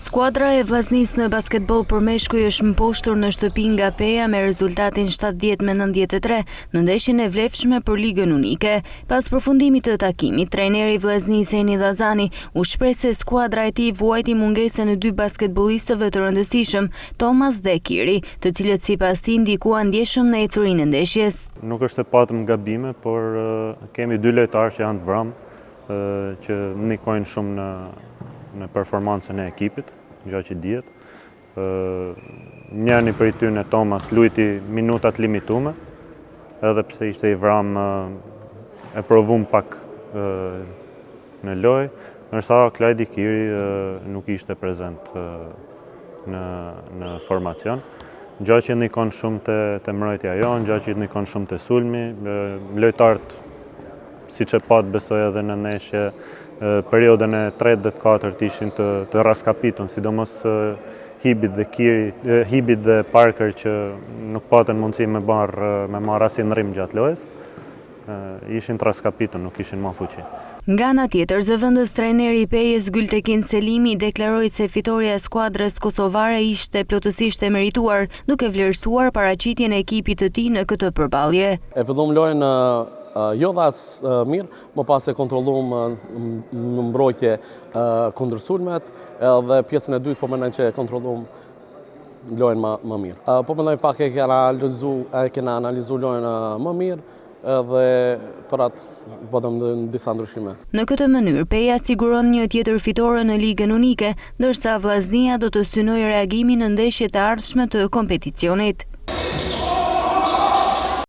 Skuadra e Vllaznisë në basketbol për meshkuj është mposhtur në shtëpi nga Peja me rezultatin 70-93 në ndeshjen e vlefshme për Ligën Unike. Pas përfundimit të takimit, trajneri i Vllaznisë Eni Dhazani u shpreh se skuadra e tij vuajti mungesën e dy basketbollistëve të rëndësishëm, Thomas dhe Kiri, të cilët sipas tij ndikuan ndjeshëm në ecurinë e ndeshjes. Nuk është se patëm gabime, por kemi dy lojtarë që janë të vramë, që ndikojnë shumë në performancën e ekipit, gjë që dihet. Njëri prej tyre, Thomas, luajti minutat limitume, edhe pse ishte i vramë e provum pak në lojë, ndërsa Klajdi Kiri nuk ishte prezent në formacion. Gjë që ndikon shumë te mbrojtja jonë, gjë që ndikon shumë te sulmi, lojtarët siç e pat besoj edhe në ndeshje, periudhën e 3 dhe 4 ishin të raskapitur, sidomos Hibit dhe Parker që nuk patën mundësi me marrë asnjë ndrym gjatë lojës, ishin të raskapitur, nuk kishin më fuqi. Nga ana tjetër, zëvendës trajneri i Pejës Gültekin Selimi deklaroi se fitoria e skuadrës kosovare ishte plotësisht e merituar, duke vlerësuar paraqitjen e ekipit të tij në këtë përballje. E fillom lojën jo dhe as mirë, më pas e kontrolluam në mbrojtje kundër sulmet, edhe pjesën e dytë po mendoj që e kontrolluam lojën më mirë. Po mendoj pak e kena analizuar lojën më mirë, edhe për atë bëdëm disa ndryshime. Në këtë mënyrë, Peja siguron një tjetër fitore në Ligën Unike, ndërsa Vllaznia do të synojë reagimin në ndeshjet e ardhshme të kompeticionit.